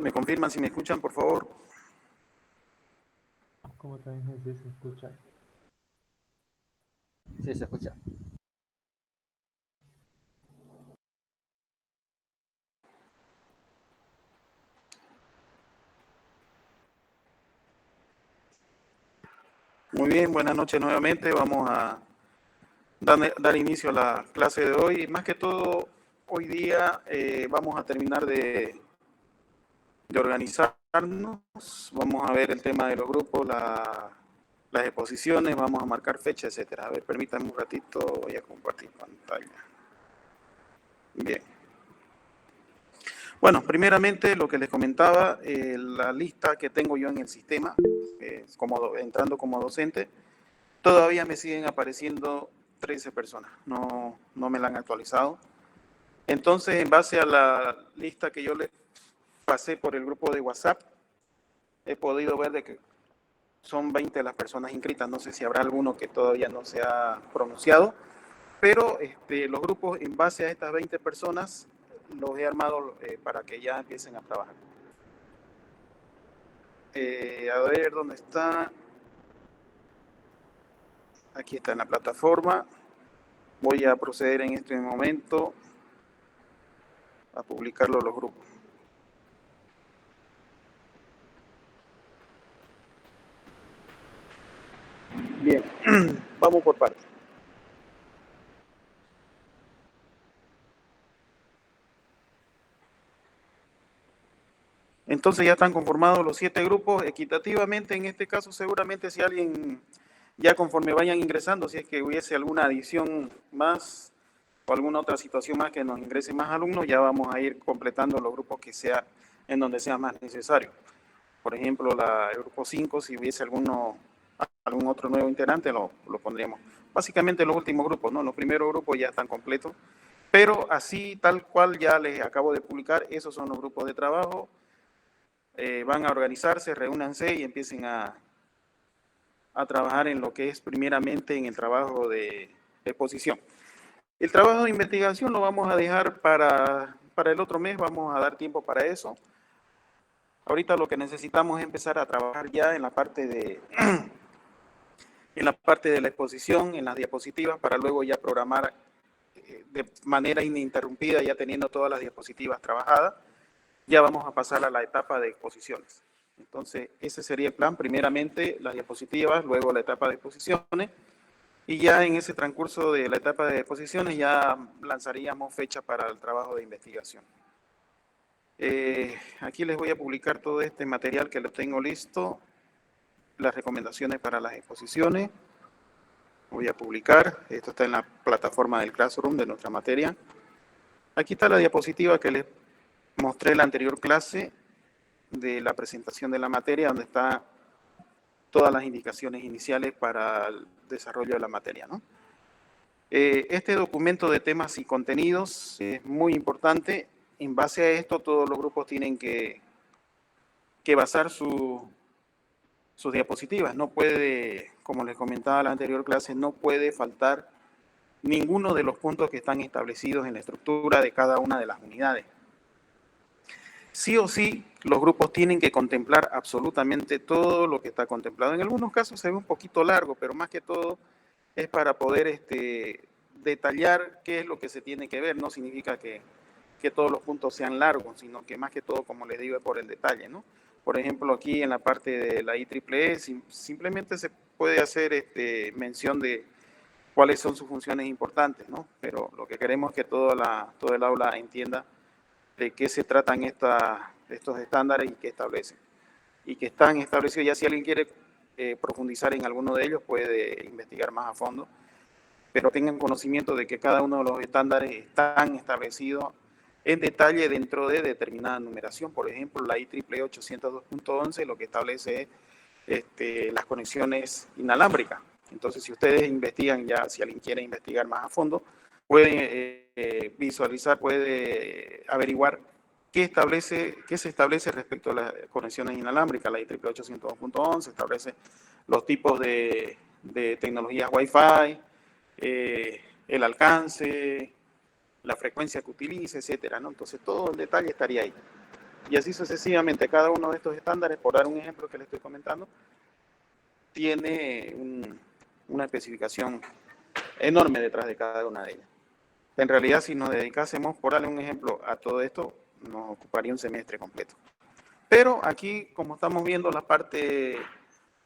¿Me confirman si me escuchan, por favor? ¿Cómo también se escucha? Sí, se escucha. Muy bien, buenas noches nuevamente. Vamos a dar inicio a la clase de hoy. Más que todo, hoy día vamos a terminar de organizarnos. Vamos a ver el tema de los grupos, las exposiciones, vamos a marcar fecha, etcétera. A ver, permítanme un ratito, voy a compartir pantalla. Bien. Bueno, primeramente lo que les comentaba, la lista que tengo yo en el sistema, entrando como docente, todavía me siguen apareciendo 13 personas, no me la han actualizado. Entonces, en base a la lista que yo les pasé por el grupo de WhatsApp, he podido ver de que son 20 las personas inscritas. No sé si habrá alguno que todavía no se ha pronunciado, pero los grupos en base a estas 20 personas los he armado para que ya empiecen a trabajar. A ver, ¿dónde está? Aquí está en la plataforma. Voy a proceder en este momento a publicarlo en los grupos. Bien, vamos por partes. Entonces ya están conformados los 7 grupos equitativamente. En este caso, seguramente si alguien, ya conforme vayan ingresando, si es que hubiese alguna adición más o alguna otra situación más que nos ingrese más alumnos, ya vamos a ir completando los grupos que sea en donde sea más necesario. Por ejemplo, el grupo 5, si hubiese algún otro nuevo integrante, lo pondríamos. Básicamente los últimos grupos, ¿no? Los primeros grupos ya están completos, pero así, tal cual ya les acabo de publicar, esos son los grupos de trabajo. Van a organizarse, reúnanse y empiecen a trabajar en lo que es primeramente en el trabajo de exposición. El trabajo de investigación lo vamos a dejar para el otro mes, vamos a dar tiempo para eso. Ahorita lo que necesitamos es empezar a trabajar ya en la parte de la exposición, en las diapositivas, para luego ya programar de manera ininterrumpida, ya teniendo todas las diapositivas trabajadas, ya vamos a pasar a la etapa de exposiciones. Entonces, ese sería el plan. Primeramente las diapositivas, luego la etapa de exposiciones, y ya en ese transcurso de la etapa de exposiciones ya lanzaríamos fecha para el trabajo de investigación. Aquí les voy a publicar todo este material que lo tengo listo, las recomendaciones para las exposiciones. Voy a publicar, esto está en la plataforma del Classroom de nuestra materia. Aquí está la diapositiva que les mostré en la anterior clase de la presentación de la materia, donde están todas las indicaciones iniciales para el desarrollo de la materia, ¿no? Este documento de temas y contenidos es muy importante. En base a esto, todos los grupos tienen que basar sus diapositivas. No puede, como les comentaba en la anterior clase, no puede faltar ninguno de los puntos que están establecidos en la estructura de cada una de las unidades. Sí o sí, los grupos tienen que contemplar absolutamente todo lo que está contemplado. En algunos casos se ve un poquito largo, pero más que todo es para poder detallar qué es lo que se tiene que ver. No significa que todos los puntos sean largos, sino que más que todo, como les digo, es por el detalle, ¿no? Por ejemplo, aquí en la parte de la IEEE, simplemente se puede hacer mención de cuáles son sus funciones importantes, ¿no? Pero lo que queremos es que todo el aula entienda de qué se tratan estos estándares y qué establecen. Y que están establecidos, ya si alguien quiere profundizar en alguno de ellos, puede investigar más a fondo, pero tengan conocimiento de que cada uno de los estándares están establecidos en detalle dentro de determinada numeración. Por ejemplo, la IEEE 802.11 lo que establece es las conexiones inalámbricas. Entonces, si ustedes investigan ya, si alguien quiere investigar más a fondo, puede visualizar, puede averiguar qué se establece respecto a las conexiones inalámbricas. La IEEE 802.11 establece los tipos de tecnologías Wi-Fi, el alcance, la frecuencia que utilice, etcétera, ¿no? Entonces, todo el detalle estaría ahí. Y así sucesivamente, cada uno de estos estándares, por dar un ejemplo que le estoy comentando, tiene una especificación enorme detrás de cada una de ellas. En realidad, si nos dedicásemos, por darle un ejemplo, a todo esto, nos ocuparía un semestre completo. Pero aquí, como estamos viendo la parte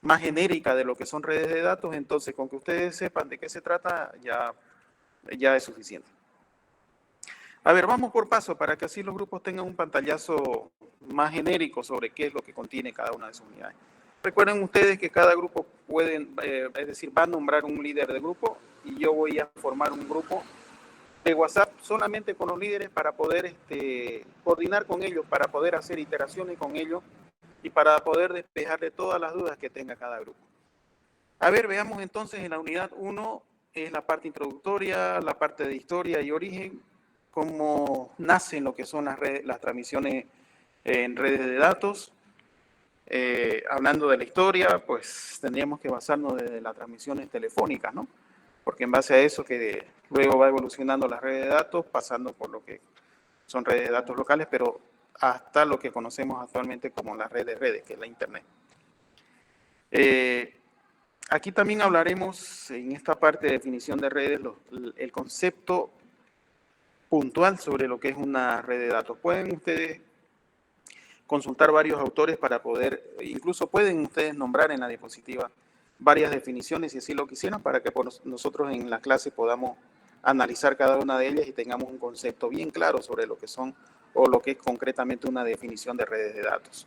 más genérica de lo que son redes de datos, entonces con que ustedes sepan de qué se trata, ya es suficiente. A ver, vamos por paso para que así los grupos tengan un pantallazo más genérico sobre qué es lo que contiene cada una de sus unidades. Recuerden ustedes que cada grupo puede, es decir, va a nombrar un líder de grupo y yo voy a formar un grupo de WhatsApp solamente con los líderes para poder coordinar con ellos, para poder hacer iteraciones con ellos y para poder despejarle todas las dudas que tenga cada grupo. A ver, veamos entonces en la unidad 1, es la parte introductoria, la parte de historia y origen, cómo nacen lo que son las transmisiones en redes de datos. Hablando de la historia, pues tendríamos que basarnos desde las transmisiones telefónicas, ¿no? Porque en base a eso que luego va evolucionando las redes de datos, pasando por lo que son redes de datos locales, pero hasta lo que conocemos actualmente como la red de redes, que es la Internet. Aquí también hablaremos en esta parte de definición de redes, el concepto puntual sobre lo que es una red de datos. Pueden ustedes consultar varios autores para poder, incluso pueden ustedes nombrar en la diapositiva varias definiciones si así lo quisieran para que nosotros en la clase podamos analizar cada una de ellas y tengamos un concepto bien claro sobre lo que son o lo que es concretamente una definición de redes de datos.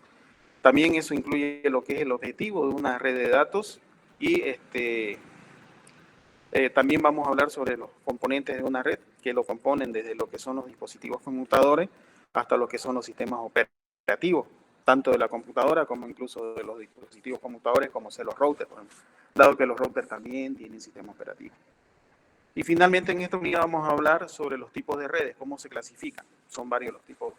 También eso incluye lo que es el objetivo de una red de datos y también vamos a hablar sobre los componentes de una red que lo componen desde lo que son los dispositivos conmutadores hasta lo que son los sistemas operativos, tanto de la computadora como incluso de los dispositivos conmutadores como son los routers, por ejemplo, dado que los routers también tienen sistemas operativos. Y finalmente en esta unidad vamos a hablar sobre los tipos de redes, cómo se clasifican. Son varios los tipos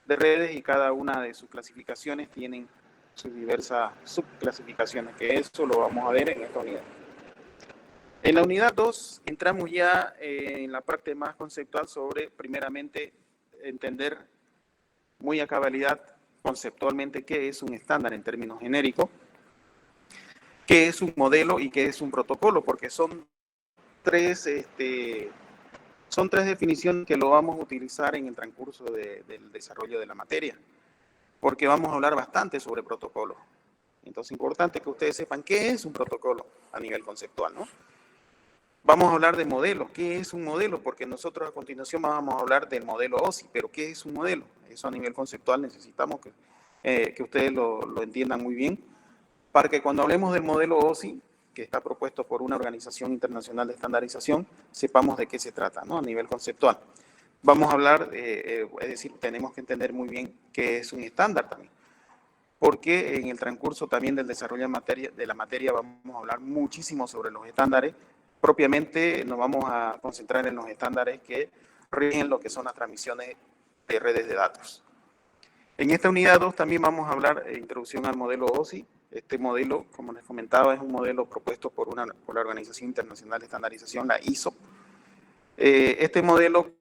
de redes y cada una de sus clasificaciones tienen sus diversas subclasificaciones, que eso lo vamos a ver en esta unidad. En la unidad 2 entramos ya en la parte más conceptual sobre, primeramente, entender muy a cabalidad conceptualmente qué es un estándar en términos genéricos, qué es un modelo y qué es un protocolo, porque son tres definiciones que lo vamos a utilizar en el transcurso del desarrollo de la materia, porque vamos a hablar bastante sobre protocolos. Entonces, es importante que ustedes sepan qué es un protocolo a nivel conceptual, ¿no? Vamos a hablar de modelos. ¿Qué es un modelo? Porque nosotros a continuación vamos a hablar del modelo OSI, pero ¿qué es un modelo? Eso a nivel conceptual necesitamos que ustedes lo entiendan muy bien, para que cuando hablemos del modelo OSI, que está propuesto por una organización internacional de estandarización, sepamos de qué se trata, ¿no? A nivel conceptual. Vamos a hablar, es decir, tenemos que entender muy bien qué es un estándar también, porque en el transcurso también del desarrollo de la materia vamos a hablar muchísimo sobre los estándares. Propiamente nos vamos a concentrar en los estándares que rigen lo que son las transmisiones de redes de datos. En esta unidad 2 también vamos a hablar de introducción al modelo OSI. Este modelo, como les comentaba, es un modelo propuesto por la Organización Internacional de Estandarización, la ISO. Este modelo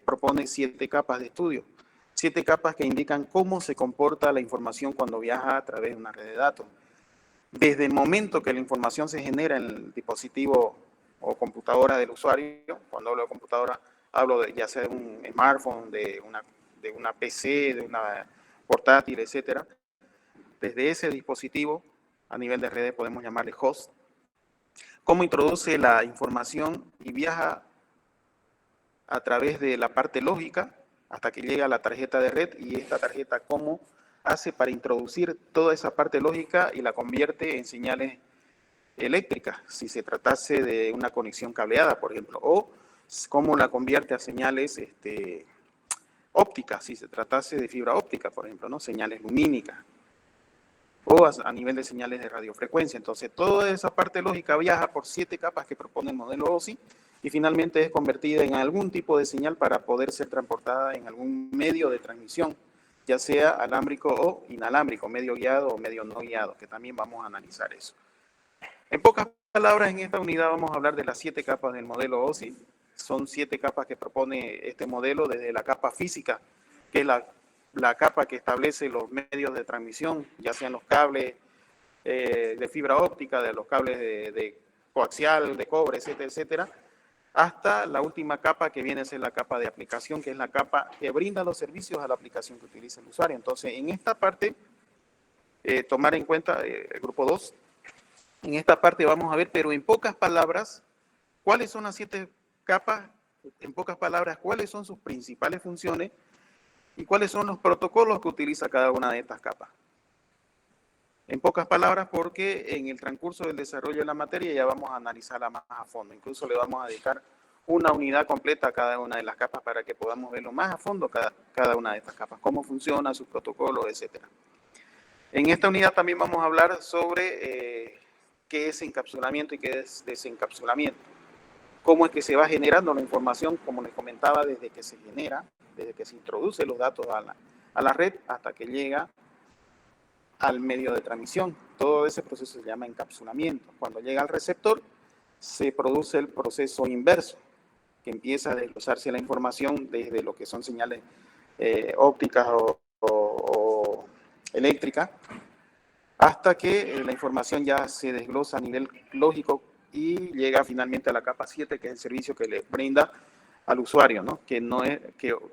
propone 7 capas de estudio, 7 capas que indican cómo se comporta la información cuando viaja a través de una red de datos. Desde el momento que la información se genera en el dispositivo o computadora del usuario, cuando hablo de computadora, hablo ya sea de un smartphone, de una PC, de una portátil, etcétera. Desde ese dispositivo, a nivel de redes podemos llamarle host, cómo introduce la información y viaja a través de la parte lógica hasta que llega a la tarjeta de red y esta tarjeta cómo hace para introducir toda esa parte lógica y la convierte en señales eléctricas, si se tratase de una conexión cableada, por ejemplo, o cómo la convierte a señales ópticas, si se tratase de fibra óptica, por ejemplo, ¿no? Señales lumínicas, o a nivel de señales de radiofrecuencia. Entonces, toda esa parte lógica viaja por 7 capas que propone el modelo OSI y finalmente es convertida en algún tipo de señal para poder ser transportada en algún medio de transmisión, ya sea alámbrico o inalámbrico, medio guiado o medio no guiado, que también vamos a analizar eso. En pocas palabras, en esta unidad vamos a hablar de las 7 capas del modelo OSI. Son 7 capas que propone este modelo, desde la capa física, que es la capa que establece los medios de transmisión, ya sean los cables de fibra óptica, de los cables de coaxial, de cobre, etcétera, etcétera, hasta la última capa que viene a ser la capa de aplicación, que es la capa que brinda los servicios a la aplicación que utiliza el usuario. Entonces, en esta parte, tomar en cuenta el grupo 2, en esta parte vamos a ver, pero en pocas palabras, cuáles son las 7 capas, en pocas palabras, cuáles son sus principales funciones y cuáles son los protocolos que utiliza cada una de estas capas. En pocas palabras, porque en el transcurso del desarrollo de la materia ya vamos a analizarla más a fondo. Incluso le vamos a dedicar una unidad completa a cada una de las capas para que podamos verlo más a fondo cada una de estas capas, cómo funciona, sus protocolos, etcétera. En esta unidad también vamos a hablar sobre qué es encapsulamiento y qué es desencapsulamiento. Cómo es que se va generando la información, como les comentaba, desde que se genera, desde que se introduce los datos a la red hasta que llega al medio de transmisión. Todo ese proceso se llama encapsulamiento. Cuando llega al receptor, se produce el proceso inverso, que empieza a desglosarse la información desde lo que son señales ópticas o eléctricas, hasta que la información ya se desglosa a nivel lógico y llega finalmente a la capa 7, que es el servicio que le brinda al usuario, ¿no? Que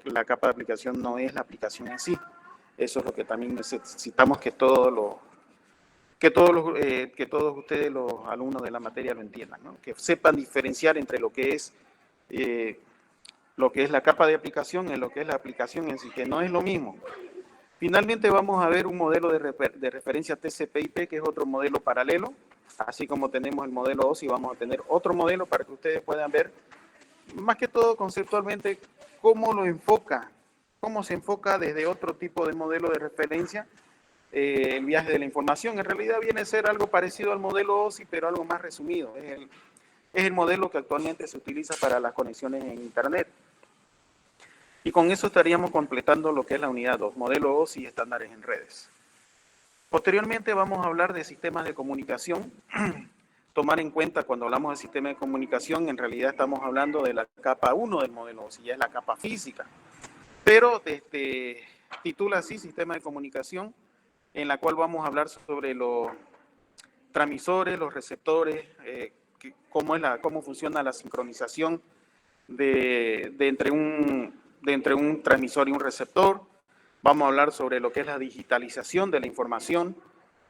la capa de aplicación no es la aplicación en sí. Eso es lo que también necesitamos que todos ustedes, los alumnos de la materia, lo entiendan, ¿no? Que sepan diferenciar entre lo que es la capa de aplicación y lo que es la aplicación en sí, que no es lo mismo. Finalmente vamos a ver un modelo de referencia TCP/IP, que es otro modelo paralelo, así como tenemos el modelo OSI, vamos a tener otro modelo para que ustedes puedan ver, más que todo conceptualmente, cómo se enfoca desde otro tipo de modelo de referencia el viaje de la información. En realidad viene a ser algo parecido al modelo OSI, pero algo más resumido. Es el modelo que actualmente se utiliza para las conexiones en Internet. Y con eso estaríamos completando lo que es la unidad 2, modelo OSI y estándares en redes. Posteriormente vamos a hablar de sistemas de comunicación. Tomar en cuenta cuando hablamos de sistema de comunicación, en realidad estamos hablando de la capa 1 del modelo OSI, ya es la capa física. Pero titula así sistema de comunicación, en la cual vamos a hablar sobre los transmisores, los receptores, cómo funciona la sincronización entre un transmisor y un receptor. Vamos a hablar sobre lo que es la digitalización de la información,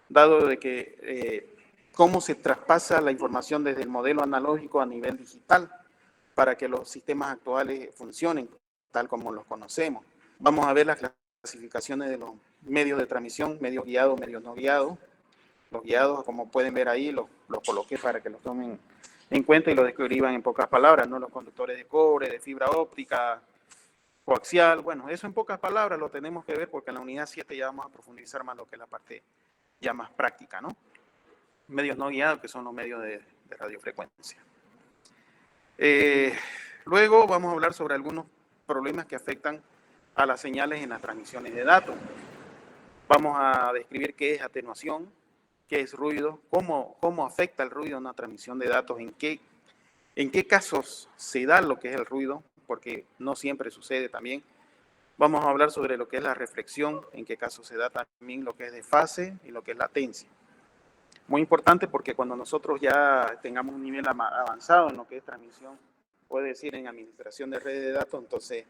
dado de que cómo se traspasa la información desde el modelo analógico a nivel digital para que los sistemas actuales funcionen tal como los conocemos. Vamos a ver las clasificaciones de los medios de transmisión, medios guiados, medios no guiados. Los guiados, como pueden ver ahí, los coloqué para que los tomen en cuenta y lo describan en pocas palabras, ¿no? Los conductores de cobre, de fibra óptica, coaxial, bueno, eso en pocas palabras lo tenemos que ver porque en la unidad 7 ya vamos a profundizar más lo que es la parte ya más práctica, ¿no? Medios no guiados, que son los medios de radiofrecuencia. Luego vamos a hablar sobre algunos problemas que afectan a las señales en las transmisiones de datos. Vamos a describir qué es atenuación, qué es ruido, cómo afecta el ruido en una transmisión de datos, en qué casos se da lo que es el ruido, porque no siempre sucede también. Vamos a hablar sobre lo que es la reflexión, en qué casos se da también lo que es desfase y lo que es latencia. Muy importante porque cuando nosotros ya tengamos un nivel avanzado en lo que es transmisión, puede decir en administración de redes de datos, entonces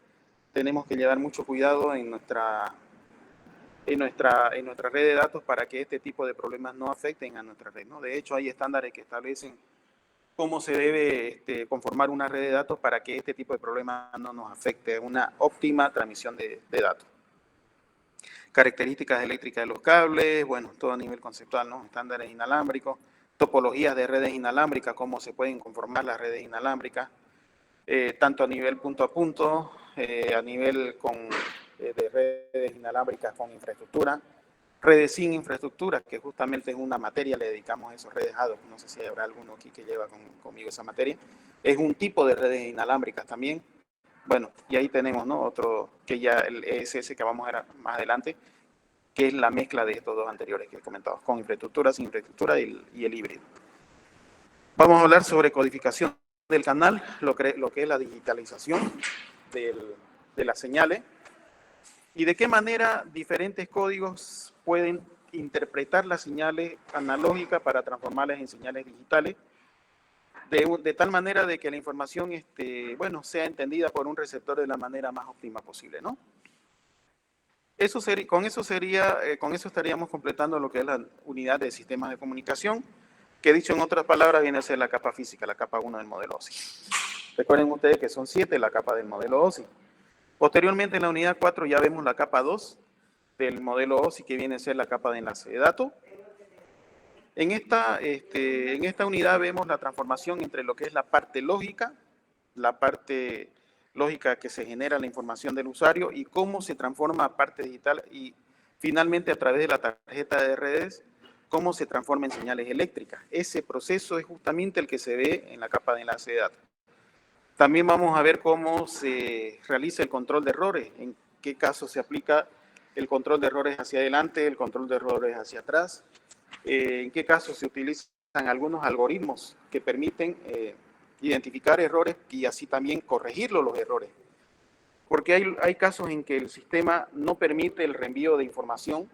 tenemos que llevar mucho cuidado en nuestra red de datos para que este tipo de problemas no afecten a nuestra red, ¿no? De hecho, hay estándares que establecen cómo se debe conformar una red de datos para que este tipo de problemas no nos afecte, una óptima transmisión de datos. Características eléctricas de los cables, bueno, todo a nivel conceptual, ¿no? Estándares inalámbricos, topologías de redes inalámbricas, cómo se pueden conformar las redes inalámbricas, tanto a nivel punto a punto, a nivel de redes inalámbricas con infraestructura, redes sin infraestructura, que justamente en una materia le dedicamos a esos redes ad hoc. No sé si habrá alguno aquí que lleva conmigo esa materia. Es un tipo de redes inalámbricas también. Bueno, y ahí tenemos, ¿no? Otro que ya el ESS que vamos a ver más adelante, que es la mezcla de estos dos anteriores que he comentado, con infraestructura, sin infraestructura y el híbrido. Vamos a hablar sobre codificación del canal, lo que es la digitalización de las señales. ¿Y de qué manera diferentes códigos pueden interpretar las señales analógicas para transformarlas en señales digitales? De tal manera de que la información bueno, sea entendida por un receptor de la manera más óptima posible, ¿no? Con eso estaríamos completando lo que es la unidad de sistemas de comunicación, que dicho en otras palabras viene a ser la capa física, la capa 1 del modelo OSI. Recuerden ustedes que son 7 la capa del modelo OSI. Posteriormente en la unidad 4 ya vemos la capa 2 del modelo OSI, que viene a ser la capa de enlace de datos. En esta unidad vemos la transformación entre lo que es la parte lógica que se genera la información del usuario y cómo se transforma a parte digital y finalmente a través de la tarjeta de redes, cómo se transforma en señales eléctricas. Ese proceso es justamente el que se ve en la capa de enlace de datos. También vamos a ver cómo se realiza el control de errores, en qué caso se aplica el control de errores hacia adelante, el control de errores hacia atrás, en qué caso se utilizan algunos algoritmos que permiten identificar errores y así también corregirlos los errores. Porque hay casos en que el sistema no permite el reenvío de información,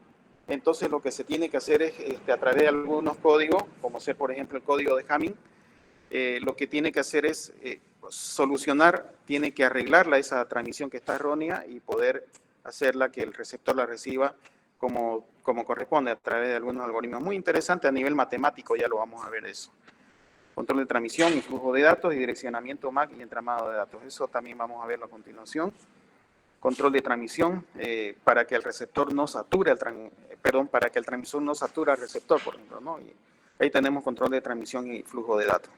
entonces lo que se tiene que hacer es, a través de algunos códigos, como ser por ejemplo el código de Hamming, lo que tiene que hacer es solucionar, tiene que arreglarla esa transmisión que está errónea y poder hacerla que el receptor la reciba como corresponde a través de algunos algoritmos. Muy interesante a nivel matemático, ya lo vamos a ver eso. Control de transmisión y flujo de datos y direccionamiento MAC y entramado de datos. Eso también vamos a verlo a continuación. Control de transmisión para que el receptor no sature, para que el transmisor no sature al receptor, por ejemplo, ¿no? Y ahí tenemos control de transmisión y flujo de datos.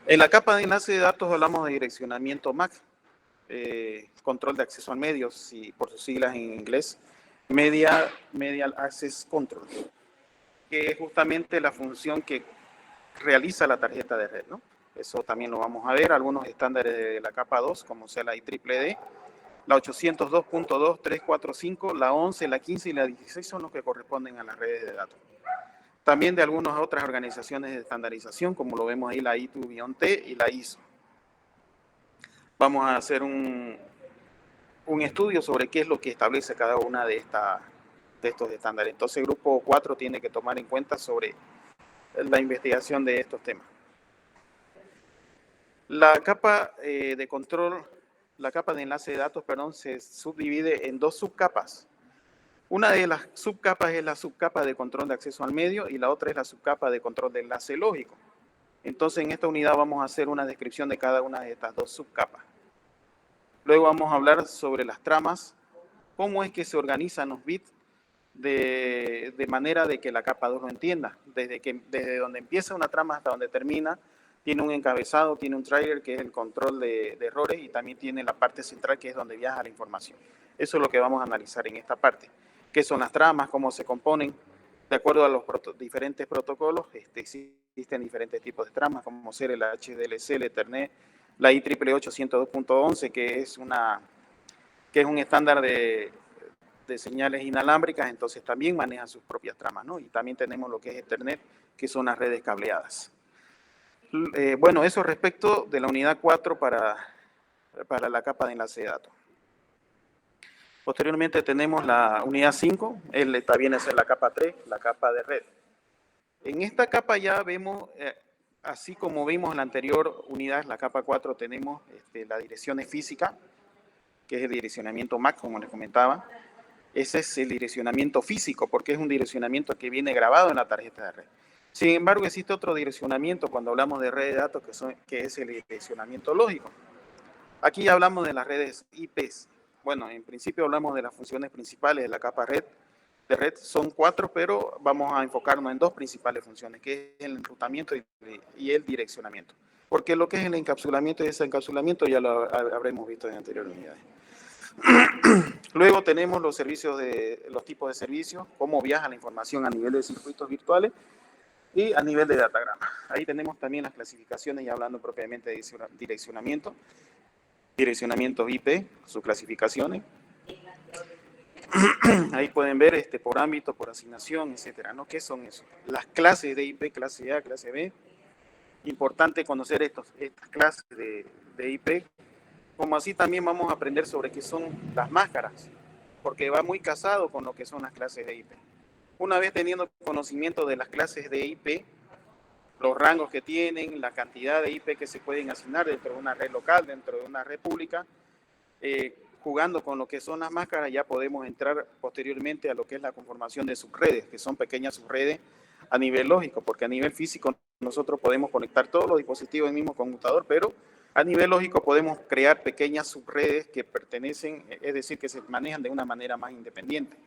En la capa de enlace de datos hablamos de direccionamiento MAC, control de acceso al medio, por sus siglas en inglés, Medial Access Control, que es justamente la función que realiza la tarjeta de red, ¿no? Eso también lo vamos a ver, algunos estándares de la capa 2, como sea la IEEE, la 802.2.345, la 11, la 15 y la 16 son los que corresponden a las redes de datos. También de algunas otras organizaciones de estandarización, como lo vemos ahí, la I2-T y la ISO. Vamos a hacer un estudio sobre qué es lo que establece cada una de estos estándares. Entonces, el grupo 4 tiene que tomar en cuenta sobre la investigación de estos temas. La capa de control, la capa de enlace de datos, se subdivide en dos subcapas. Una de las subcapas es la subcapa de control de acceso al medio y la otra es la subcapa de control de enlace lógico. Entonces, en esta unidad vamos a hacer una descripción de cada una de estas dos subcapas. Luego vamos a hablar sobre las tramas, cómo es que se organizan los bits de manera de que la capa 2 lo entienda. Desde donde empieza una trama hasta donde termina, tiene un encabezado, tiene un trailer que es el control de errores y también tiene la parte central que es donde viaja la información. Eso es lo que vamos a analizar en esta parte. ¿Qué son las tramas? ¿Cómo se componen? De acuerdo a los diferentes protocolos, existen diferentes tipos de tramas, como ser el HDLC, el Ethernet, la IEEE 802.11, que es un estándar de señales inalámbricas, entonces también maneja sus propias tramas, ¿no? Y también tenemos lo que es Ethernet, que son las redes cableadas. Bueno, eso respecto de la unidad 4 para la capa de enlace de datos. Posteriormente tenemos la unidad 5, esta viene a ser la capa 3, la capa de red. En esta capa ya vemos, así como vimos en la anterior unidad, la capa 4, tenemos la dirección física, que es el direccionamiento MAC, como les comentaba. Ese es el direccionamiento físico, porque es un direccionamiento que viene grabado en la tarjeta de red. Sin embargo, existe otro direccionamiento cuando hablamos de redes de datos, que es el direccionamiento lógico. Aquí ya hablamos de las redes IPs. Bueno, en principio hablamos de las funciones principales de la capa de red. Son 4, pero vamos a enfocarnos en 2 principales funciones, que es el enrutamiento y el direccionamiento. Porque lo que es el encapsulamiento y desencapsulamiento ya lo habremos visto en anteriores unidades. Luego tenemos los tipos de servicios, cómo viaja la información a nivel de circuitos virtuales y a nivel de datagrama. Ahí tenemos también las clasificaciones, ya hablando propiamente de direccionamiento IP, sus clasificaciones. Ahí pueden ver por ámbito, por asignación, etcétera, ¿no? ¿Qué son eso? Las clases de IP, clase A, clase B. Importante conocer estas clases de IP, como así también vamos a aprender sobre qué son las máscaras, porque va muy casado con lo que son las clases de IP. Una vez teniendo conocimiento de las clases de IP, los rangos que tienen, la cantidad de IP que se pueden asignar dentro de una red local, dentro de una red pública, jugando con lo que son las máscaras, ya podemos entrar posteriormente a lo que es la conformación de subredes, que son pequeñas subredes a nivel lógico, porque a nivel físico nosotros podemos conectar todos los dispositivos en el mismo conmutador, pero a nivel lógico podemos crear pequeñas subredes que pertenecen, es decir, que se manejan de una manera más independiente.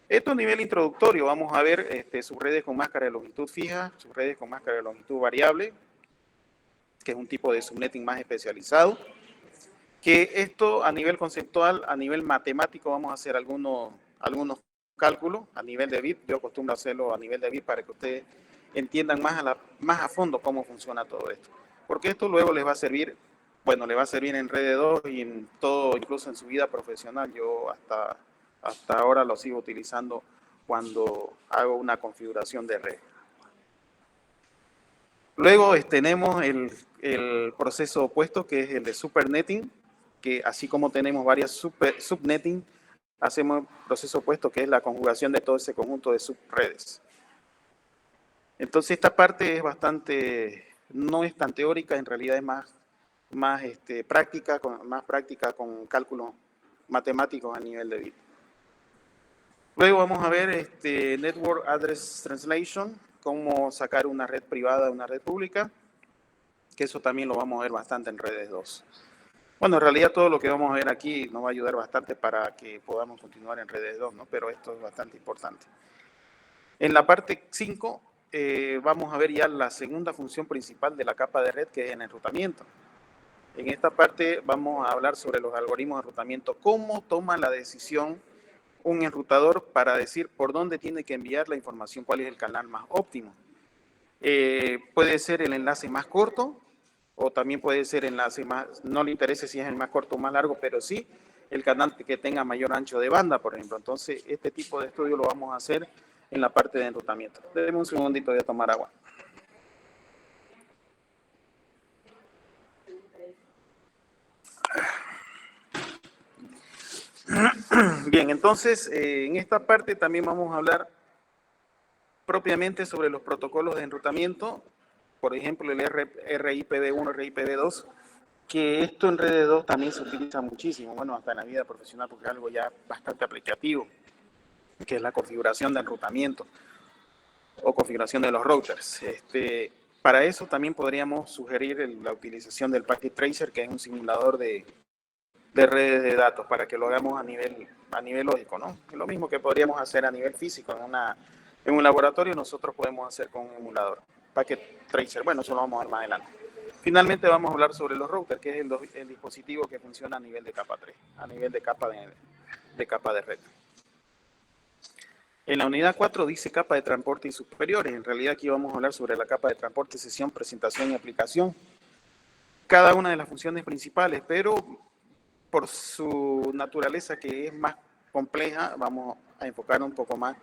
Esto a nivel introductorio, vamos a ver subredes con máscara de longitud fija, subredes con máscara de longitud variable, que es un tipo de subnetting más especializado, que esto a nivel conceptual, a nivel matemático, vamos a hacer algunos cálculos a nivel de bit. Yo acostumbro hacerlo a nivel de bit para que ustedes entiendan más a fondo cómo funciona todo esto. Porque esto luego les va a servir, bueno, les va a servir en Red 2 y en todo, incluso en su vida profesional. Yo hasta ahora lo sigo utilizando cuando hago una configuración de red. Luego tenemos el proceso opuesto, que es el de supernetting, que así como tenemos varias subnetting, hacemos el proceso opuesto, que es la conjugación de todo ese conjunto de subredes. Entonces esta parte es bastante, no es tan teórica, en realidad es más práctica con cálculos matemáticos a nivel de bit. Luego vamos a ver Network Address Translation, cómo sacar una red privada de una red pública, que eso también lo vamos a ver bastante en Redes 2. Bueno, en realidad todo lo que vamos a ver aquí nos va a ayudar bastante para que podamos continuar en Redes 2, ¿no? Pero esto es bastante importante. En la parte 5 vamos a ver ya la segunda función principal de la capa de red, que es el enrutamiento. En esta parte vamos a hablar sobre los algoritmos de enrutamiento, cómo toma la decisión un enrutador para decir por dónde tiene que enviar la información, cuál es el canal más óptimo. Puede ser el enlace más corto, o también puede ser enlace más, no le interesa si es el más corto o más largo, pero sí el canal que tenga mayor ancho de banda, por ejemplo. Entonces, este tipo de estudio lo vamos a hacer en la parte de enrutamiento. Déjenme un segundito de tomar agua. Bien, entonces, en esta parte también vamos a hablar propiamente sobre los protocolos de enrutamiento, por ejemplo, el RIPv1, RIPv2, que esto en Red 2 también se utiliza muchísimo, bueno, hasta en la vida profesional, porque es algo ya bastante aplicativo, que es la configuración de enrutamiento o configuración de los routers. Para eso también podríamos sugerir la utilización del Packet Tracer, que es un simulador de redes de datos, para que lo hagamos a nivel lógico, ¿no? Es lo mismo que podríamos hacer a nivel físico. En un laboratorio nosotros podemos hacer con un emulador. Packet Tracer, bueno, eso lo vamos a ver más adelante. Finalmente vamos a hablar sobre los routers, que es el dispositivo que funciona a nivel de capa 3, a nivel de capa de red. En la unidad 4 dice capa de transporte y superiores. En realidad aquí vamos a hablar sobre la capa de transporte, sesión, presentación y aplicación. Cada una de las funciones principales, pero por su naturaleza, que es más compleja, vamos a enfocar un poco más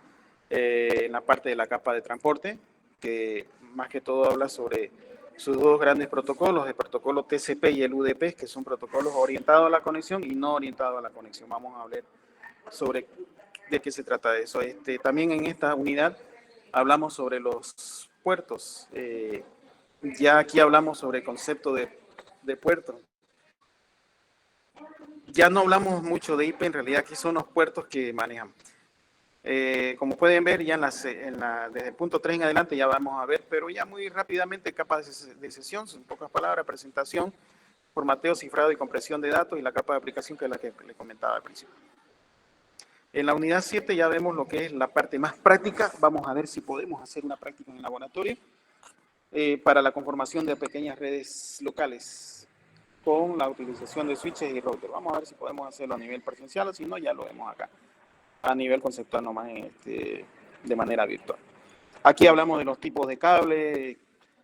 en la parte de la capa de transporte, que más que todo habla sobre sus dos grandes protocolos, el protocolo TCP y el UDP, que son protocolos orientados a la conexión y no orientados a la conexión. Vamos a hablar sobre de qué se trata de eso. También en esta unidad hablamos sobre los puertos. Ya aquí hablamos sobre el concepto de puertos. Ya no hablamos mucho de IP, en realidad aquí son los puertos que manejamos. Como pueden ver, ya desde el punto 3 en adelante ya vamos a ver, pero ya muy rápidamente capa de sesión, en pocas palabras, presentación, formateo, cifrado y compresión de datos, y la capa de aplicación, que es la que le comentaba al principio. En la unidad 7 ya vemos lo que es la parte más práctica. Vamos a ver si podemos hacer una práctica en el laboratorio para la conformación de pequeñas redes locales con la utilización de switches y routers. Vamos a ver si podemos hacerlo a nivel presencial, o si no, ya lo vemos acá, a nivel conceptual nomás, de manera virtual. Aquí hablamos de los tipos de cable,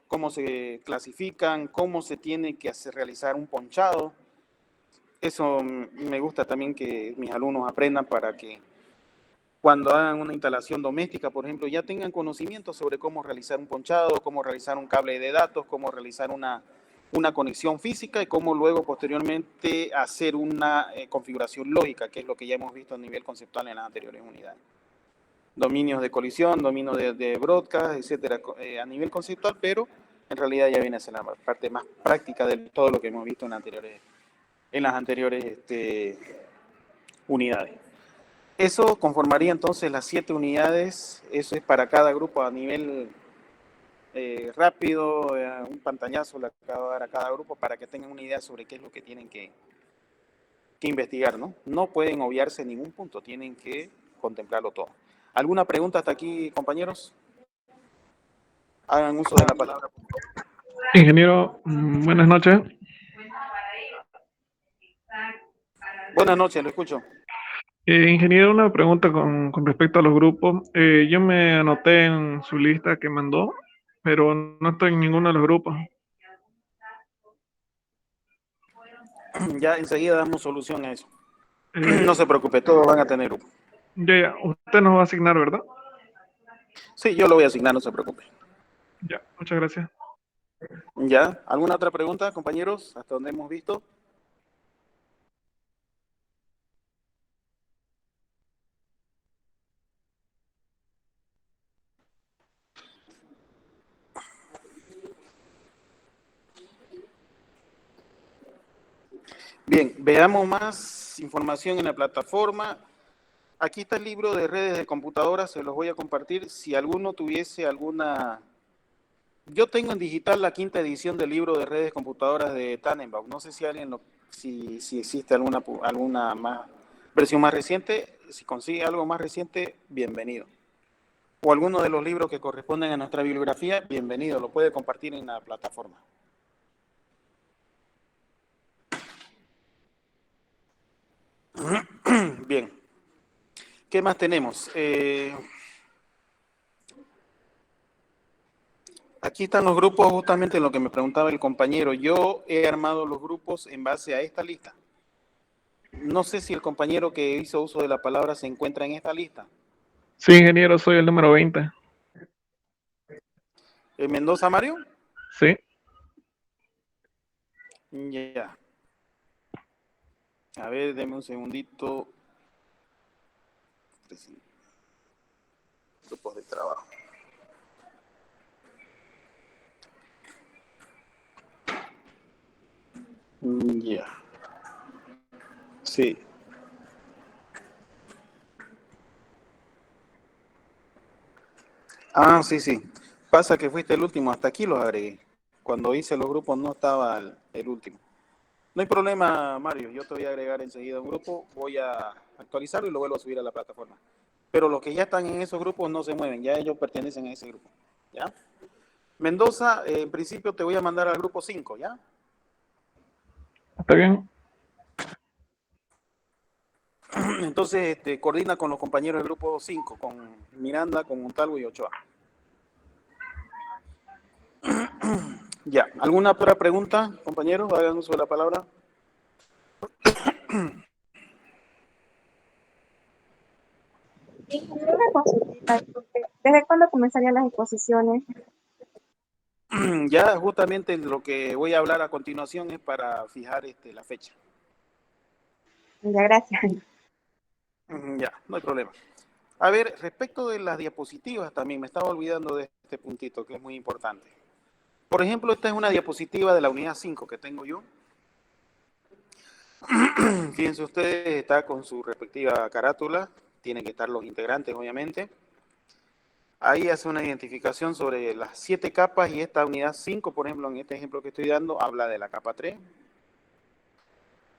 cómo se clasifican, cómo se tiene que realizar un ponchado. Eso me gusta también que mis alumnos aprendan, para que cuando hagan una instalación doméstica, por ejemplo, ya tengan conocimiento sobre cómo realizar un ponchado, cómo realizar un cable de datos, cómo realizar una una conexión física y cómo luego posteriormente hacer una configuración lógica, que es lo que ya hemos visto a nivel conceptual en las anteriores unidades. Dominios de colisión, dominios de broadcast, etcétera, a nivel conceptual, pero en realidad ya viene a ser la parte más práctica de todo lo que hemos visto en las anteriores unidades. Eso conformaría entonces las 7 unidades, eso es para cada grupo a nivel rápido, un pantallazo le acabo de dar a cada grupo para que tengan una idea sobre qué es lo que tienen que investigar, ¿no? No pueden obviarse ningún punto, tienen que contemplarlo todo. ¿Alguna pregunta hasta aquí, compañeros? Hagan uso de la palabra. Ingeniero, buenas noches. Buenas noches, lo escucho. Ingeniero, una pregunta con respecto a los grupos. Yo me anoté en su lista que mandó, pero no estoy en ninguno de los grupos. Ya enseguida damos solución a eso. Eh, No se preocupe, todos van a tener grupo. ya, usted nos va a asignar, ¿verdad? Sí, yo lo voy a asignar, no se preocupe. Ya, muchas gracias. ¿Ya? ¿Alguna otra pregunta, compañeros? ¿Hasta donde hemos visto? Bien, veamos más información en la plataforma. Aquí está el libro de redes de computadoras, se los voy a compartir. Si alguno tuviese alguna... Yo tengo en digital la 5ª edición del libro de redes de computadoras de Tannenbaum. No sé si alguien si existe alguna versión más reciente. Si consigue algo más reciente, bienvenido. O alguno de los libros que corresponden a nuestra bibliografía, bienvenido. Lo puede compartir en la plataforma. Bien. ¿Qué más tenemos? Aquí están los grupos, justamente lo que me preguntaba el compañero. Yo he armado los grupos en base a esta lista. No sé si el compañero que hizo uso de la palabra se encuentra en esta lista. Sí, ingeniero, soy el número 20. ¿Mendoza Mario? Sí. Ya. A ver, deme un segundito. Grupos de trabajo. Ya. Sí. Ah, sí, sí. Pasa que fuiste el último, hasta aquí los agregué. Cuando hice los grupos no estaba el último. No hay problema, Mario. Yo te voy a agregar enseguida un grupo, voy a actualizarlo y lo vuelvo a subir a la plataforma. Pero los que ya están en esos grupos no se mueven, ya ellos pertenecen a ese grupo. ¿Ya? Mendoza, en principio te voy a mandar al grupo 5, ¿ya? ¿Está bien? Entonces, coordina con los compañeros del grupo 5, con Miranda, con Montalvo y Ochoa. Ya, ¿alguna otra pregunta, compañeros? Hagan uso de la palabra. Una consultita, disculpe. ¿Desde cuándo comenzarían las exposiciones? Ya justamente lo que voy a hablar a continuación es para fijar la fecha. Ya, gracias. Ya, no hay problema. A ver, respecto de las diapositivas también, me estaba olvidando de este puntito que es muy importante. Por ejemplo, esta es una diapositiva de la unidad 5 que tengo yo. Fíjense ustedes, está con su respectiva carátula, tienen que estar los integrantes, obviamente. Ahí hace una identificación sobre las 7 capas y esta unidad 5, por ejemplo, en este ejemplo que estoy dando, habla de la capa 3.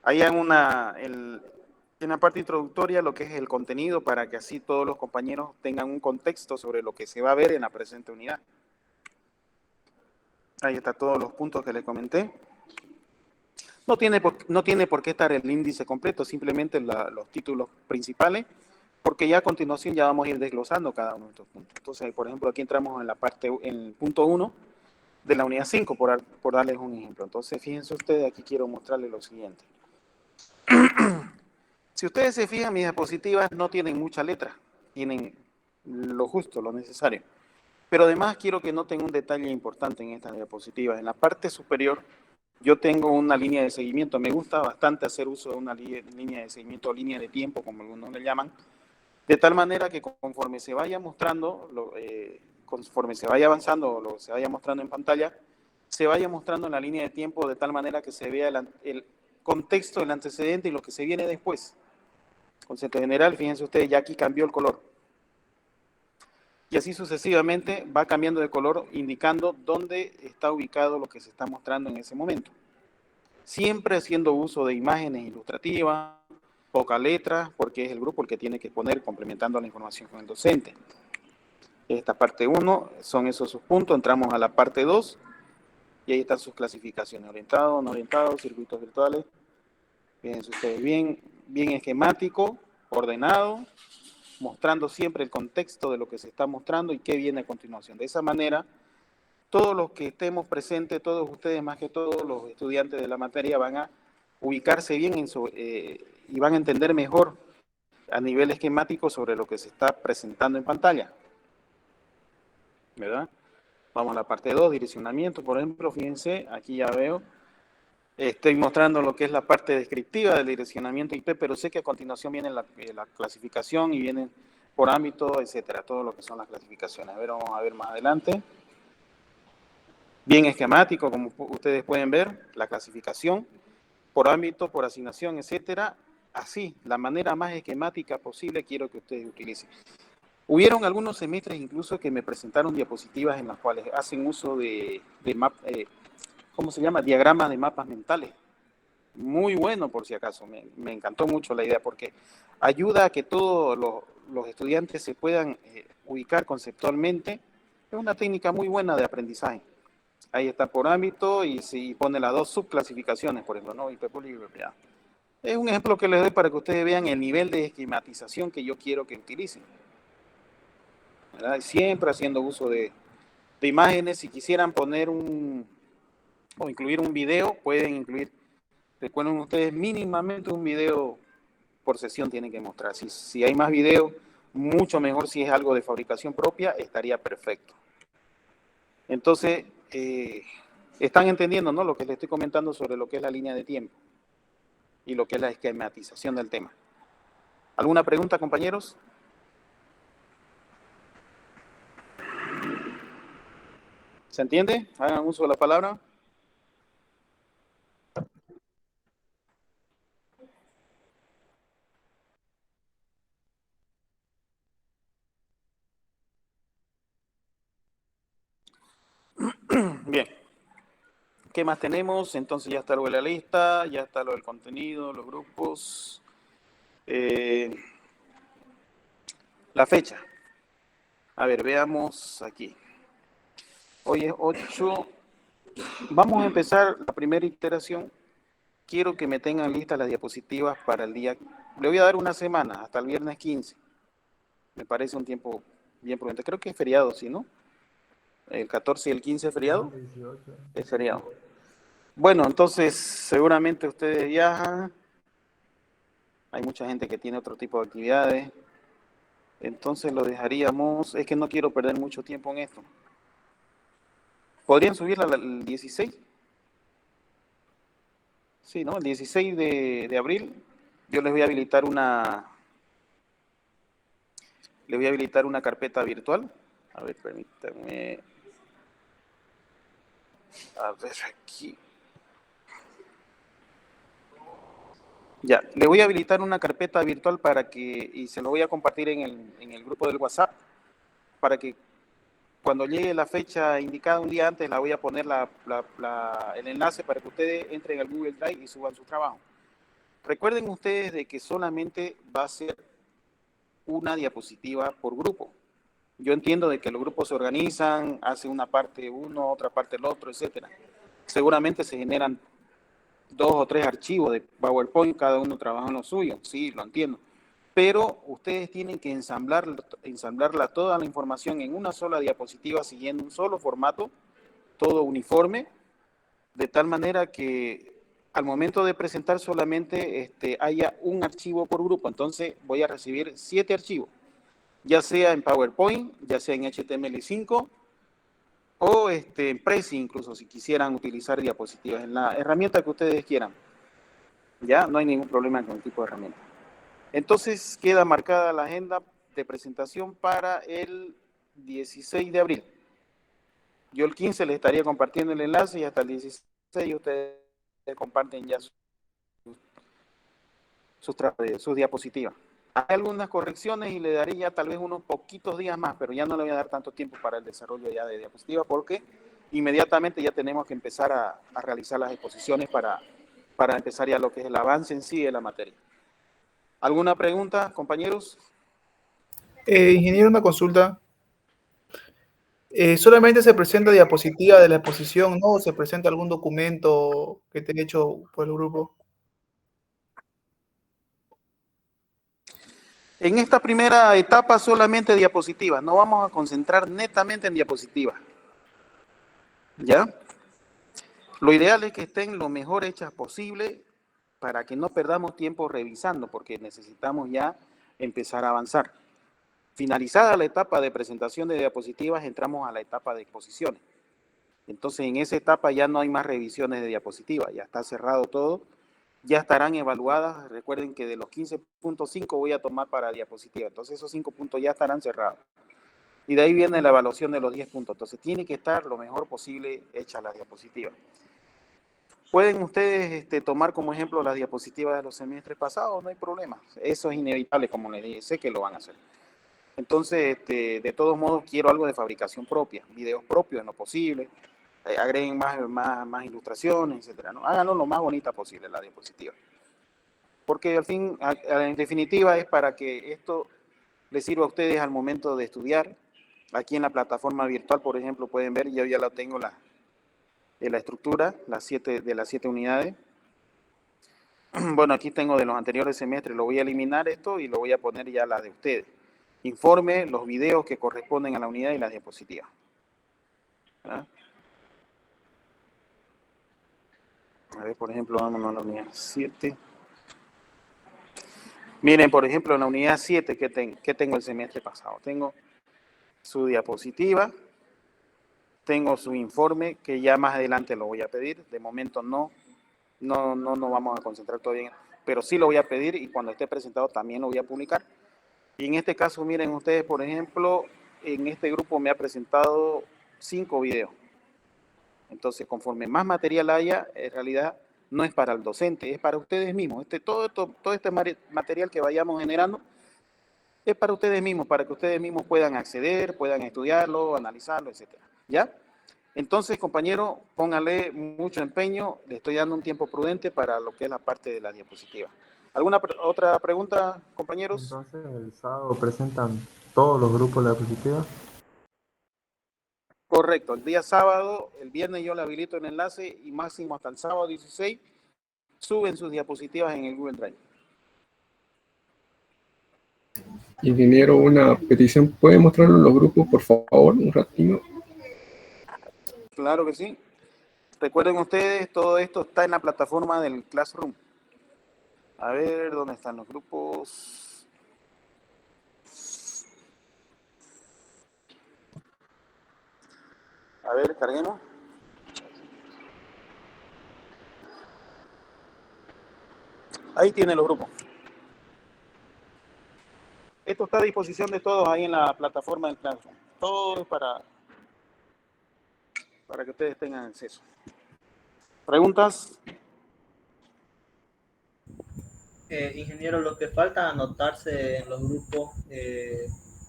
Ahí en la parte introductoria lo que es el contenido para que así todos los compañeros tengan un contexto sobre lo que se va a ver en la presente unidad. Ahí están todos los puntos que les comenté. No tiene por qué estar el índice completo, simplemente los títulos principales, porque ya a continuación ya vamos a ir desglosando cada uno de estos puntos. Entonces, por ejemplo, aquí entramos en el punto 1 de la unidad 5, por darles un ejemplo. Entonces, fíjense ustedes, aquí quiero mostrarles lo siguiente. Si ustedes se fijan, mis diapositivas no tienen mucha letra, tienen lo justo, lo necesario. Pero además quiero que noten un detalle importante en estas diapositivas. En la parte superior Yo tengo una línea de seguimiento, me gusta bastante hacer uso de una línea de seguimiento o línea de tiempo, como algunos le llaman, de tal manera que conforme se vaya mostrando, conforme se vaya avanzando o lo se vaya mostrando en pantalla, se vaya mostrando en la línea de tiempo de tal manera que se vea el contexto, el antecedente y lo que se viene después. Concepto general, fíjense ustedes, ya aquí cambió el color. Y así sucesivamente va cambiando de color, indicando dónde está ubicado lo que se está mostrando en ese momento. Siempre haciendo uso de imágenes ilustrativas, poca letra, porque es el grupo el que tiene que poner complementando la información con el docente. Esta parte 1 son esos sus puntos. Entramos a la parte 2 y ahí están sus clasificaciones: orientado, no orientado, circuitos virtuales. Fíjense ustedes, bien esquemático, ordenado, mostrando siempre el contexto de lo que se está mostrando y qué viene a continuación. De esa manera, todos los que estemos presentes, todos ustedes, más que todos los estudiantes de la materia, van a ubicarse bien y van a entender mejor a nivel esquemático sobre lo que se está presentando en pantalla. ¿Verdad? Vamos a la parte 2, direccionamiento, por ejemplo. Fíjense, aquí ya veo, estoy mostrando lo que es la parte descriptiva del direccionamiento IP, pero sé que a continuación viene la clasificación y vienen por ámbito, etcétera, todo lo que son las clasificaciones. A ver, vamos a ver más adelante. Bien esquemático, como ustedes pueden ver, la clasificación por ámbito, por asignación, etcétera. Así, la manera más esquemática posible quiero que ustedes utilicen. Hubieron algunos semestres incluso que me presentaron diapositivas en las cuales hacen uso de ¿cómo se llama? Diagramas de mapas mentales. Muy bueno, por si acaso. Me encantó mucho la idea porque ayuda a que todos los estudiantes se puedan ubicar conceptualmente. Es una técnica muy buena de aprendizaje. Ahí está por ámbito y si pone las dos subclasificaciones, por ejemplo, ¿no? IP público y IP privado. Es un ejemplo que les doy para que ustedes vean el nivel de esquematización que yo quiero que utilicen. ¿Verdad? Siempre haciendo uso de imágenes. Si quisieran poner o incluir un video, pueden incluir. Recuerden ustedes, mínimamente un video por sesión tienen que mostrar. Si hay más video, mucho mejor. Si es algo de fabricación propia, estaría perfecto. Entonces, están entendiendo, ¿no?, lo que les estoy comentando sobre lo que es la línea de tiempo y lo que es la esquematización del tema. ¿Alguna pregunta, compañeros? ¿Se entiende? Hagan uso de la palabra. Bien. ¿Qué más tenemos? Entonces ya está lo de la lista, ya está lo del contenido, los grupos. La fecha. A ver, veamos aquí. Hoy es 8. Vamos a empezar la primera iteración. Quiero que me tengan listas las diapositivas para el día. Le voy a dar una semana, hasta el viernes 15. Me parece un tiempo bien prudente. Creo que es feriado, ¿sí, no? El 14 y el 15 es feriado. 18. Es feriado. Bueno, entonces seguramente ustedes viajan. Hay mucha gente que tiene otro tipo de actividades. Entonces lo dejaríamos. Es que no quiero perder mucho tiempo en esto. ¿Podrían subirla el 16? Sí, ¿no? El 16 de abril. Yo les voy a habilitar una carpeta virtual. A ver, permítanme. A ver aquí. Ya, le voy a habilitar una carpeta virtual y se lo voy a compartir en el grupo del WhatsApp, para que cuando llegue la fecha indicada un día antes, la voy a poner el enlace para que ustedes entren al Google Drive y suban su trabajo. Recuerden ustedes de que solamente va a ser una diapositiva por grupo. Yo entiendo de que los grupos se organizan, hacen una parte uno, otra parte el otro, etcétera. Seguramente se generan 2 o 3 archivos de PowerPoint, cada uno trabaja en lo suyo, sí, lo entiendo. Pero ustedes tienen que ensamblarla toda la información en una sola diapositiva, siguiendo un solo formato, todo uniforme, de tal manera que al momento de presentar solamente haya un archivo por grupo. Entonces voy a recibir 7 archivos, ya sea en PowerPoint, ya sea en HTML5, o en Prezi incluso, si quisieran utilizar diapositivas, en la herramienta que ustedes quieran. Ya, no hay ningún problema con el tipo de herramienta. Entonces, queda marcada la agenda de presentación para el 16 de abril. Yo el 15 les estaría compartiendo el enlace y hasta el 16 ustedes comparten ya sus diapositivas. Hay algunas correcciones y le daré ya tal vez unos poquitos días más, pero ya no le voy a dar tanto tiempo para el desarrollo ya de diapositivas porque inmediatamente ya tenemos que empezar a realizar las exposiciones para empezar ya lo que es el avance en sí de la materia. ¿Alguna pregunta, compañeros? Ingeniero, una consulta. ¿Solamente se presenta diapositiva de la exposición, no? ¿O se presenta algún documento que te he hecho por el grupo? En esta primera etapa solamente diapositivas, no vamos a concentrar netamente en diapositivas. ¿Ya? Lo ideal es que estén lo mejor hechas posible para que no perdamos tiempo revisando, porque necesitamos ya empezar a avanzar. Finalizada la etapa de presentación de diapositivas, entramos a la etapa de exposiciones. Entonces, en esa etapa ya no hay más revisiones de diapositivas, ya está cerrado todo, ya estarán evaluadas. Recuerden que de los 15.5 voy a tomar para diapositiva, entonces esos 5 puntos ya estarán cerrados. Y de ahí viene la evaluación de los 10 puntos. Entonces, tiene que estar lo mejor posible hecha la diapositiva. Pueden ustedes tomar como ejemplo las diapositivas de los semestres pasados, no hay problema. Eso es inevitable, como les dije, sé que lo van a hacer. Entonces, de todos modos, quiero algo de fabricación propia, videos propios en lo posible, agreguen más ilustraciones, etcétera, ¿no? Háganlo lo más bonita posible la diapositiva. Porque al fin, en definitiva, es para que esto les sirva a ustedes al momento de estudiar. Aquí en la plataforma virtual, por ejemplo, pueden ver, yo ya la tengo la estructura, de las 7 unidades. Bueno, aquí tengo de los anteriores semestres, lo voy a eliminar esto y lo voy a poner ya la de ustedes. Informe, los videos que corresponden a la unidad y las diapositivas. ¿Ah? A ver, por ejemplo, vámonos a la unidad 7. Miren, por ejemplo, en la unidad 7, ¿qué tengo el semestre pasado? Tengo su diapositiva, tengo su informe, que ya más adelante lo voy a pedir. De momento no vamos a concentrar todavía, pero sí lo voy a pedir y cuando esté presentado también lo voy a publicar. Y en este caso, miren ustedes, por ejemplo, en este grupo me ha presentado 5 videos. Entonces, conforme más material haya, en realidad no es para el docente, es para ustedes mismos. Todo este material que vayamos generando es para ustedes mismos, para que ustedes mismos puedan acceder, puedan estudiarlo, analizarlo, etcétera. ¿Ya? Entonces, compañero, póngale mucho empeño, le estoy dando un tiempo prudente para lo que es la parte de la diapositiva. ¿Alguna otra pregunta, compañeros? Entonces, el sábado presentan todos los grupos la diapositiva. Correcto, el día sábado, el viernes yo le habilito el enlace y máximo hasta el sábado 16 suben sus diapositivas en el Google Drive. Ingeniero, una petición. ¿Puede mostrarlo en los grupos, por favor, un ratito? Claro que sí. Recuerden ustedes, todo esto está en la plataforma del Classroom. A ver, ¿dónde están los grupos? A ver, carguemos. Ahí tienen los grupos. Esto está a disposición de todos ahí en la plataforma del Classroom. Todo es para que ustedes tengan acceso. ¿Preguntas? Ingeniero, lo que falta anotarse en los grupos,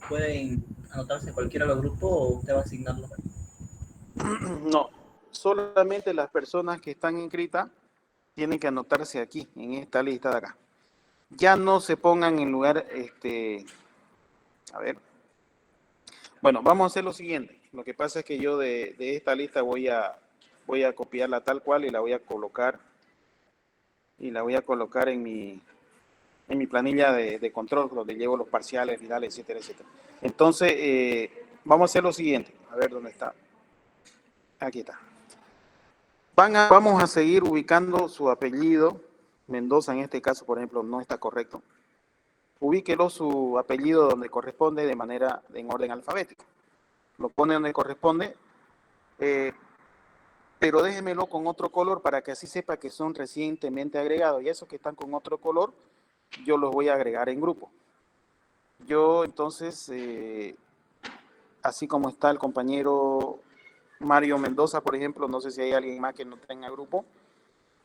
¿pueden anotarse en cualquiera de los grupos o usted va a asignarlo? No, solamente las personas que están inscritas tienen que anotarse aquí, en esta lista de acá. Ya no se pongan en lugar, a ver. Bueno, vamos a hacer lo siguiente. Lo que pasa es que yo de esta lista voy a copiarla tal cual y la voy a colocar en mi planilla de control, donde llevo los parciales, finales, etcétera, etcétera. Entonces, vamos a hacer lo siguiente. A ver dónde está. Aquí está. Vamos a seguir ubicando su apellido. Mendoza, en este caso, por ejemplo, no está correcto. Ubíquelo su apellido donde corresponde en orden alfabético. Lo pone donde corresponde Pero déjemelo con otro color para que así sepa que son recientemente agregados. Y esos que están con otro color, yo los voy a agregar en grupo. Yo entonces, así como está el compañero Mario Mendoza, por ejemplo, no sé si hay alguien más que no tenga grupo,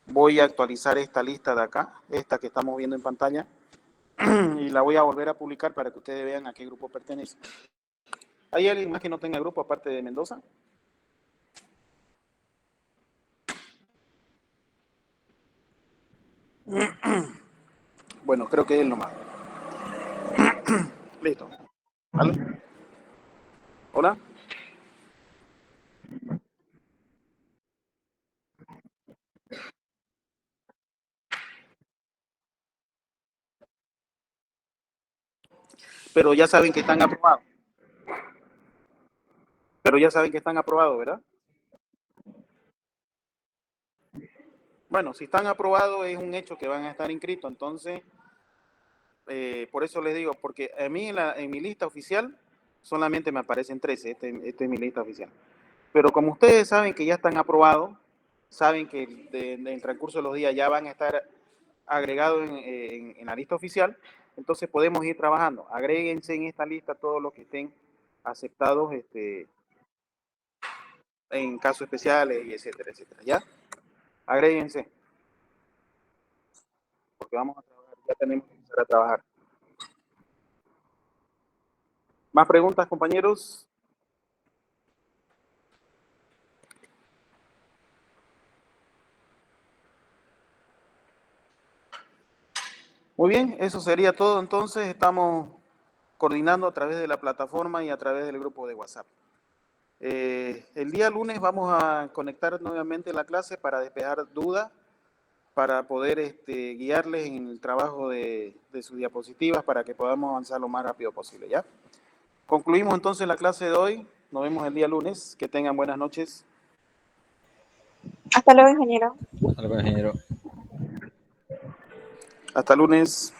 voy a actualizar esta lista de acá, esta que estamos viendo en pantalla, y la voy a volver a publicar para que ustedes vean a qué grupo pertenece. ¿Hay alguien más que no tenga grupo aparte de Mendoza? Bueno, creo que él nomás. Listo. ¿Vale? ¿Hola? Pero ya saben que están aprobados. Pero ya saben que están aprobados, ¿verdad? Bueno, si están aprobados es un hecho que van a estar inscritos, entonces, por eso les digo, porque a mí en mi lista oficial solamente me aparecen 13, este es mi lista oficial. Pero como ustedes saben que ya están aprobados, saben que en el transcurso de los días ya van a estar agregados en la lista oficial, entonces podemos ir trabajando. Agréguense en esta lista todos los que estén aceptados en casos especiales y etcétera, etcétera. ¿Ya? Agréguense. Porque vamos a trabajar, ya tenemos que empezar a trabajar. ¿Más preguntas, compañeros? Muy bien, eso sería todo. Entonces, estamos coordinando a través de la plataforma y a través del grupo de WhatsApp. El día lunes vamos a conectar nuevamente la clase para despejar dudas, para poder guiarles en el trabajo de sus diapositivas para que podamos avanzar lo más rápido posible, ¿ya? Concluimos entonces la clase de hoy. Nos vemos el día lunes. Que tengan buenas noches. Hasta luego, ingeniero. Hasta luego, ingeniero. Hasta lunes.